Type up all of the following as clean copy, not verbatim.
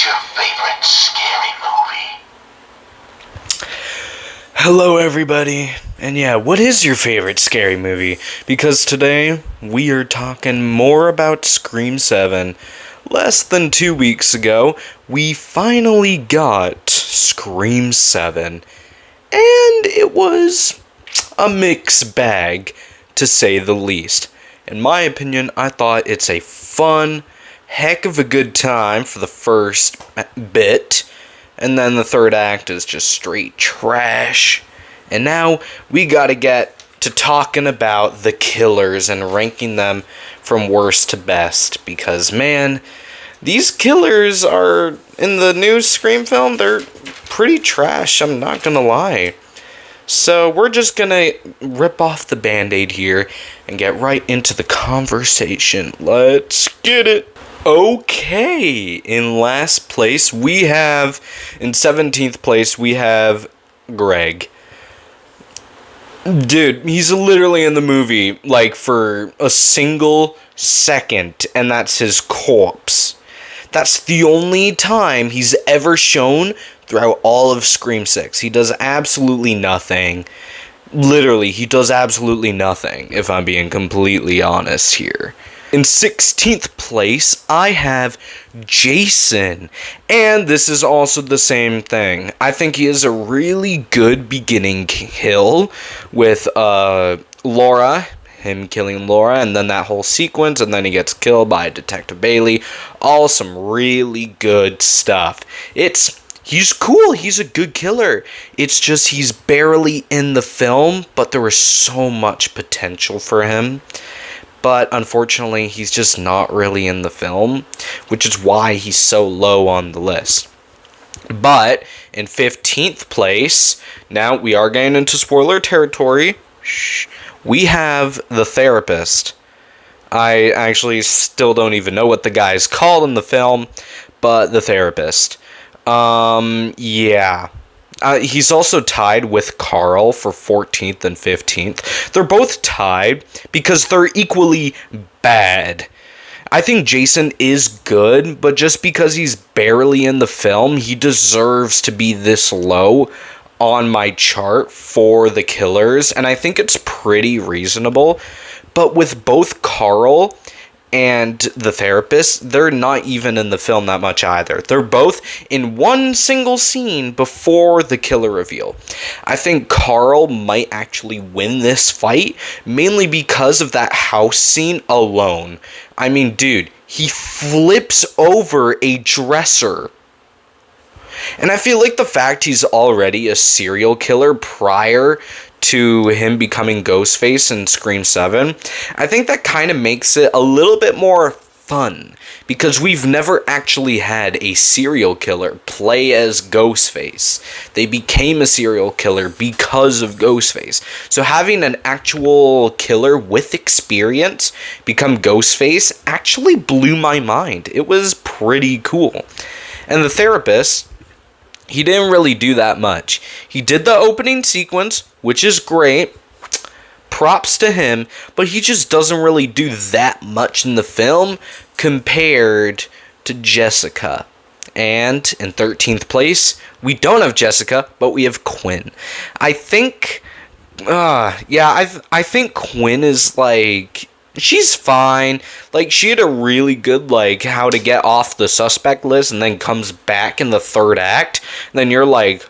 your favorite scary movie? Hello everybody, and yeah, what is your favorite scary movie? Because today, we are talking more about Scream 7. Less than 2 weeks ago, we finally got Scream 7. And it was a mixed bag, to say the least. In my opinion, I thought it's a fun, heck of a good time for the first bit. And then the third act is just straight trash. And now we gotta get to talking about the killers and ranking them from worst to best. Because, man, these killers are, in the new Scream film, they're pretty trash, I'm not gonna lie. So we're just gonna rip off the band-aid here and get right into the conversation. Let's get it! Okay, in last place in 17th place, we have Greg. Dude, he's literally in the movie, like, for a single second, and that's his corpse. That's the only time he's ever shown throughout all of Scream 6. He does absolutely nothing. Literally, he does absolutely nothing, if I'm being completely honest here. In 16th place, I have Jason, and this is also the same thing. I think he has a really good beginning kill with Laura, him killing Laura, and then that whole sequence, and then he gets killed by Detective Bailey. All some really good stuff. He's cool, he's a good killer. It's just he's barely in the film, but there was so much potential for him. But unfortunately, he's just not really in the film, which is why he's so low on the list. But in 15th place, now we are getting into spoiler territory, we have The Therapist. I actually still don't even know what the guy's called in the film, but The Therapist. Yeah. He's also tied with Carl for 14th and 15th. They're both tied because they're equally bad. I think Jason is good, but just because he's barely in the film, he deserves to be this low on my chart for the killers, and I think it's pretty reasonable. But with both Carl and The Therapist, they're not even in the film that much either. They're both in one single scene before the killer reveal. I think Carl might actually win this fight, mainly because of that house scene alone. I mean, dude, he flips over a dresser. And I feel like the fact he's already a serial killer prior to him becoming Ghostface in Scream 7, I think that kind of makes it a little bit more fun, because we've never actually had a serial killer play as Ghostface. They became a serial killer because of Ghostface. So having an actual killer with experience become Ghostface actually blew my mind. It was pretty cool. And The Therapist, he didn't really do that much. He did the opening sequence, which is great. Props to him, but he just doesn't really do that much in the film compared to Jessica. And in 13th place, we don't have Jessica, but we have Quinn. I think Quinn is like, she's fine. Like, she had a really good, like, how to get off the suspect list and then comes back in the third act. And then you're like,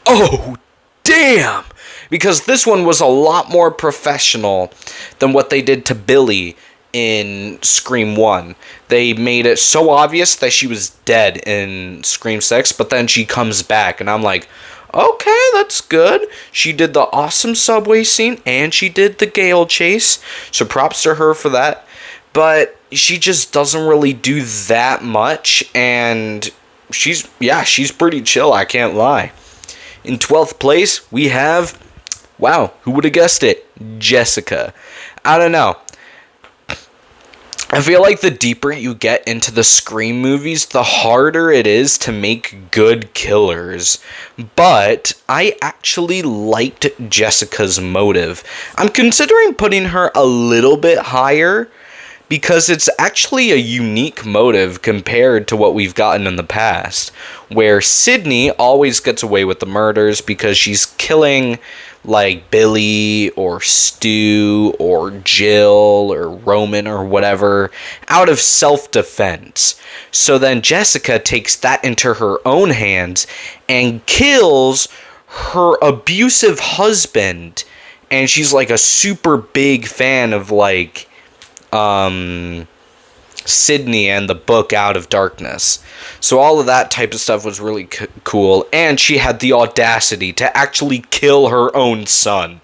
oh, damn. Because this one was a lot more professional than what they did to Billy in Scream 1. They made it so obvious that she was dead in Scream 6, but then she comes back, and I'm like, okay, that's good. She did the awesome subway scene, and she did the Gale chase, so props to her for that. But she just doesn't really do that much, and she's pretty chill, I can't lie. In 12th place, we have, wow, who would have guessed it? Jessica. I don't know. I feel like the deeper you get into the Scream movies, the harder it is to make good killers. But I actually liked Jessica's motive. I'm considering putting her a little bit higher because it's actually a unique motive compared to what we've gotten in the past, where Sydney always gets away with the murders because she's killing like Billy or Stu or Jill or Roman or whatever out of self-defense. So then Jessica takes that into her own hands and kills her abusive husband, and she's like a super big fan of like Sydney and the book Out of Darkness. So all of that type of stuff was really cool, and she had the audacity to actually kill her own son,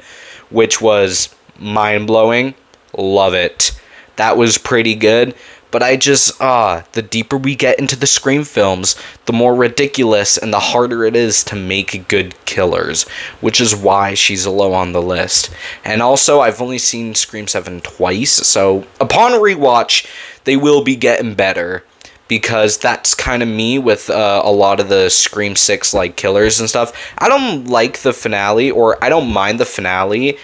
which was mind-blowing. Love it. That was pretty good. But I just, the deeper we get into the Scream films, the more ridiculous and the harder it is to make good killers, which is why she's low on the list. And also, I've only seen Scream 7 twice, so upon rewatch, they will be getting better, because that's kind of me with a lot of the Scream 6 like killers and stuff. I don't like the finale, or I don't mind the finale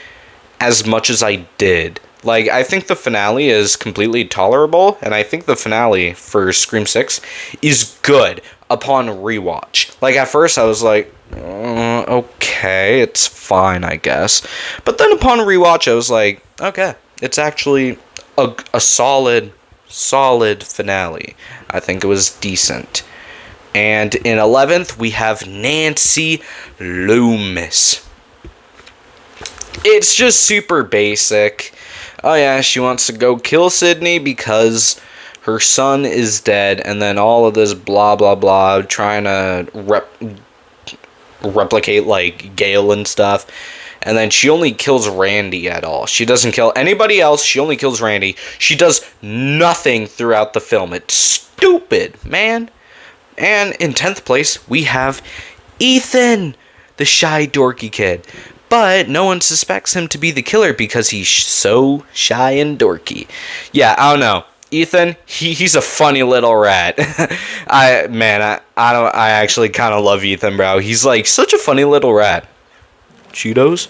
as much as I did. Like, I think the finale is completely tolerable, and I think the finale for Scream 6 is good upon rewatch. Like, at first I was like, okay, it's fine, I guess. But then upon rewatch I was like, okay, it's actually a solid finale. I think it was decent. And in 11th, we have Nancy Loomis. It's just super basic. Oh yeah, she wants to go kill Sydney because her son is dead, and then all of this blah blah blah, trying to replicate like Gale and stuff. And then she only kills Randy at all. She doesn't kill anybody else. She only kills Randy. She does nothing throughout the film. It's stupid, man. And in 10th place, we have Ethan, the shy, dorky kid. But no one suspects him to be the killer because he's so shy and dorky. Yeah, I don't know. Ethan, he's a funny little rat. I actually kind of love Ethan, bro. He's like such a funny little rat. Cheetos?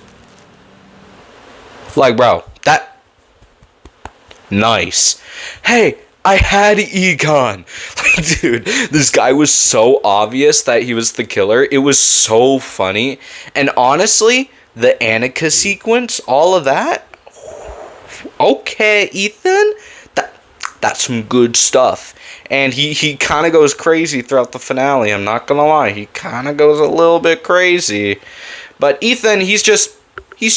Like, bro, that... Nice. Hey, I had Egon. Like, dude, this guy was so obvious that he was the killer. It was so funny. And honestly, the Annika sequence, all of that... Okay, Ethan, that's some good stuff. And he kind of goes crazy throughout the finale. I'm not gonna lie. He kind of goes a little bit crazy. But Ethan, he's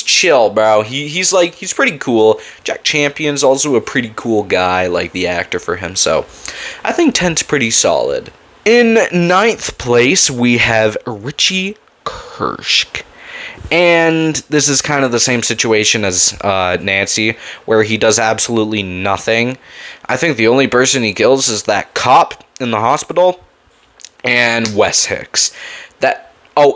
chill, bro. He's pretty cool. Jack Champion's also a pretty cool guy, like the actor for him. So I think 10's pretty solid. In 9th place, we have Richie Kirsch. And this is kind of the same situation as Nancy, where he does absolutely nothing. I think the only person he kills is that cop in the hospital and Wes Hicks.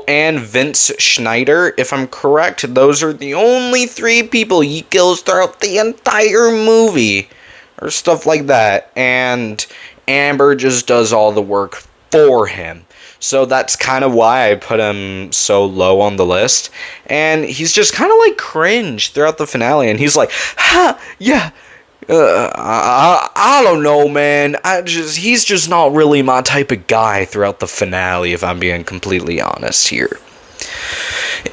And Vince Schneider, if I'm correct. Those are the only 3 people he kills throughout the entire movie. Or stuff like that. And Amber just does all the work for him. So that's kind of why I put him so low on the list. And he's just kind of like cringe throughout the finale. And he's like, ha, yeah. I don't know, man. He's just not really my type of guy throughout the finale, if I'm being completely honest here.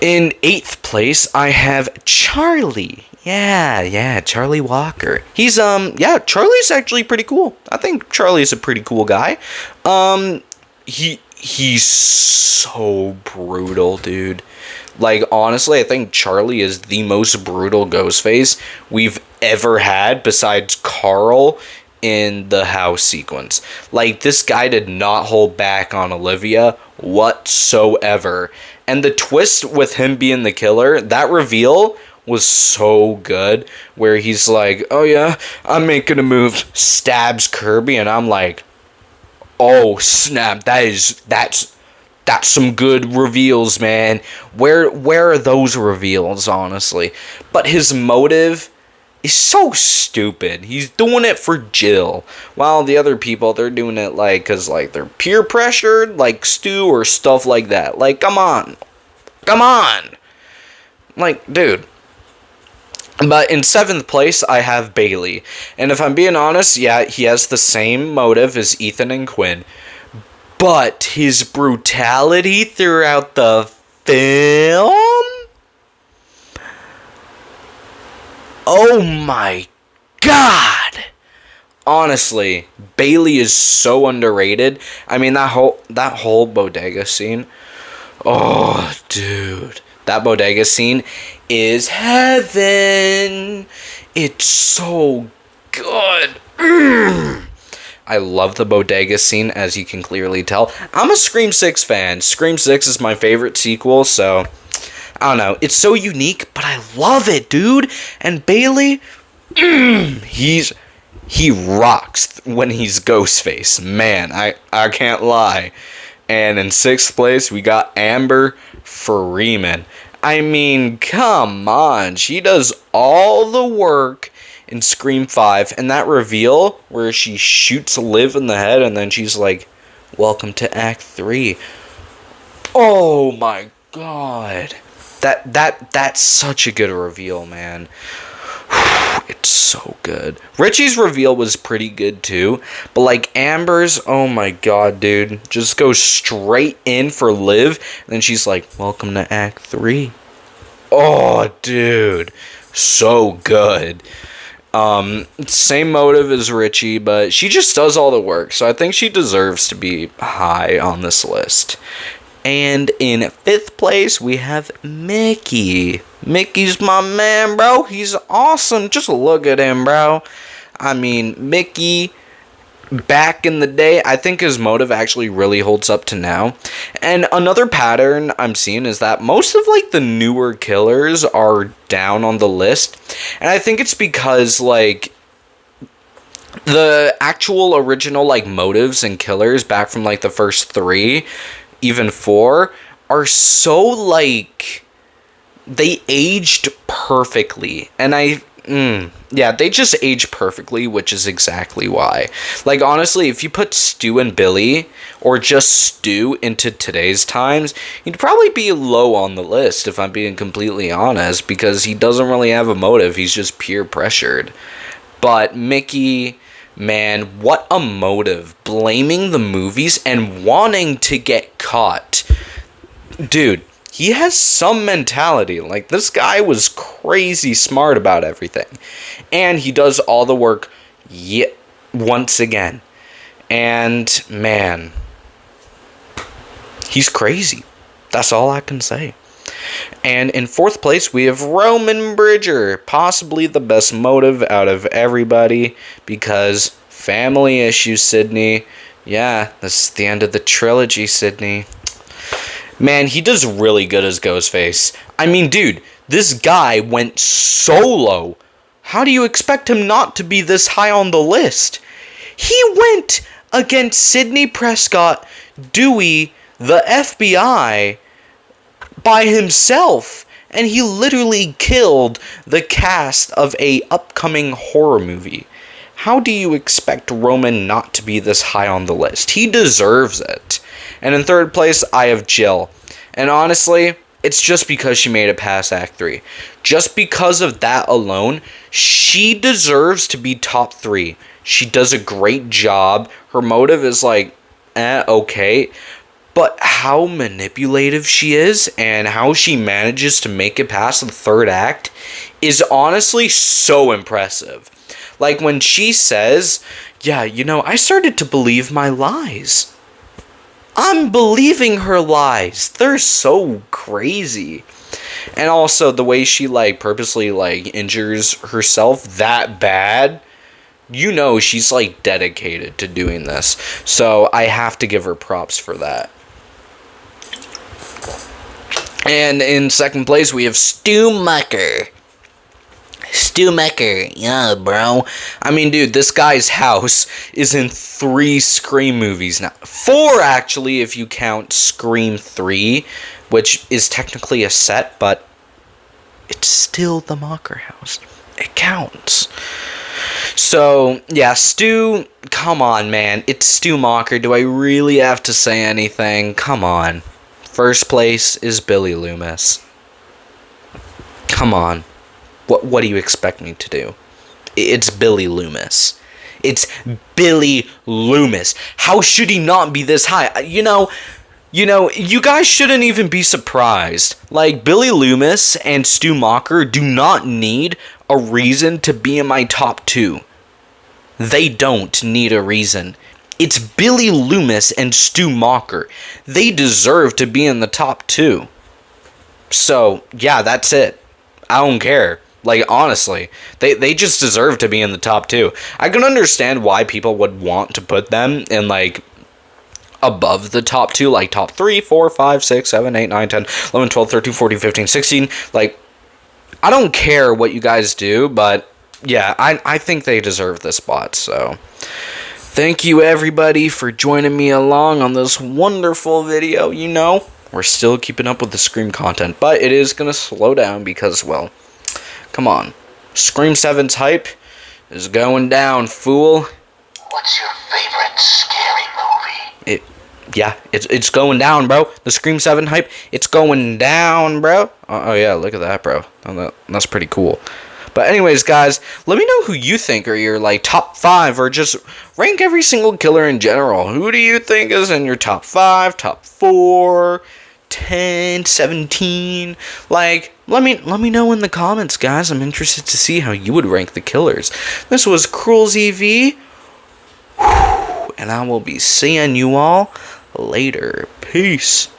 In 8th place, I have Charlie. Yeah, Charlie Walker. He's Charlie's actually pretty cool. I think Charlie's a pretty cool guy. He's so brutal, dude. Like, honestly, I think Charlie is the most brutal Ghostface we've ever had besides Carl in the house sequence. Like, this guy did not hold back on Olivia whatsoever. And the twist with him being the killer, that reveal was so good, where he's like, oh yeah, I'm making a move, stabs Kirby, and I'm like, oh snap, that's some good reveals, man. Where are those reveals, honestly? But his motive is so stupid. He's doing it for Jill, while the other people, they're doing it like because like they're peer pressured, like Stu or stuff like that. Like, come on, like, dude. But in 7th place, I have Bailey. And if I'm being honest, yeah, he has the same motive as Ethan and Quinn. But his brutality throughout the film? Oh my god! Honestly, Bailey is so underrated. I mean, that whole bodega scene. Oh, dude. That bodega scene is heaven. It's so good. I love the bodega scene, as you can clearly tell. I'm a Scream 6 fan. Scream 6 is my favorite sequel, so I don't know. It's so unique, but I love it, dude. And Bailey, he rocks when he's Ghostface. Man, I can't lie. And in 6th place, we got Amber Freeman. I mean, come on. She does all the work in Scream 5. And that reveal where she shoots Liv in the head and then she's like, welcome to Act 3. Oh my god. That's such a good reveal, man. It's so good. Richie's reveal was pretty good too, but like Amber's, oh my god, dude, just goes straight in for Liv, and then she's like, welcome to Act 3. Oh, dude, so good. Same motive as Richie, but she just does all the work, so I think she deserves to be high on this list. And in 5th place, we have Mickey. Mickey's my man, bro. He's awesome. Just look at him, bro. I mean, Mickey, back in the day, I think his motive actually really holds up to now. And another pattern I'm seeing is that most of, like, the newer killers are down on the list. And I think it's because, like, the actual original, like, motives and killers back from, like, the first 3... even 4, are so, like, they aged perfectly. And they just aged perfectly, which is exactly why. Like, honestly, if you put Stu and Billy, or just Stu into today's times, he'd probably be low on the list, if I'm being completely honest, because he doesn't really have a motive, he's just peer pressured. But Mickey... man, what a motive. Blaming the movies and wanting to get caught. Dude, he has some mentality. Like, this guy was crazy smart about everything. And he does all the work once again. And, man, he's crazy. That's all I can say. And in 4th place, we have Roman Bridger. Possibly the best motive out of everybody. Because family issues, Sydney. Yeah, this is the end of the trilogy, Sydney. Man, he does really good as Ghostface. I mean, dude, this guy went solo. How do you expect him not to be this high on the list? He went against Sidney Prescott, Dewey, the FBI... by himself, and he literally killed the cast of a upcoming horror movie. How do you expect Roman not to be this high on the list? He deserves it. And in 3rd place, I have Jill. And honestly, it's just because she made it past Act 3. Just because of that alone, she deserves to be top 3. She does a great job. Her motive is like, okay. But how manipulative she is and how she manages to make it past the 3rd act is honestly so impressive. Like when she says, yeah, you know, I started to believe my lies. I'm believing her lies. They're so crazy. And also the way she like purposely like injures herself that bad. You know she's like dedicated to doing this. So I have to give her props for that. And in 2nd place, we have Stu Macher. Stu Macher, yeah, bro. I mean, dude, this guy's house is in 3 Scream movies now. 4, actually, if you count Scream 3, which is technically a set, but it's still the Macher house. It counts. So, yeah, Stu, come on, man. It's Stu Macher. Do I really have to say anything? Come on. 1st place is Billy Loomis. Come on. What do you expect me to do? It's Billy Loomis. It's Billy Loomis. How should he not be this high? You guys shouldn't even be surprised. Like, Billy Loomis and Stu Macher do not need a reason to be in my top 2. They don't need a reason. It's Billy Loomis and Stu Macher. They deserve to be in the top 2. So, yeah, that's it. I don't care. Like, honestly, they just deserve to be in the top 2. I can understand why people would want to put them in, like, above the top 2, like top 3, 4, 5, 6, 7, 8, 9, 10, 11, 12, 13, 14, 15, 16. Like, I don't care what you guys do, but yeah, I think they deserve this spot. So thank you everybody for joining me along on this wonderful video. We're still keeping up with the Scream content, but it is going to slow down because, well, come on. Scream 7's hype is going down, fool. What's your favorite scary movie? It's going down, bro. The Scream 7 hype, it's going down, bro. Oh yeah, look at that, bro. That's pretty cool. But anyways, guys, let me know who you think are your, like, top 5, or just rank every single killer in general. Who do you think is in your top 5, top 4, 10, 17? Like, let me know in the comments, guys. I'm interested to see how you would rank the killers. This was Cruel ZV, and I will be seeing you all later. Peace.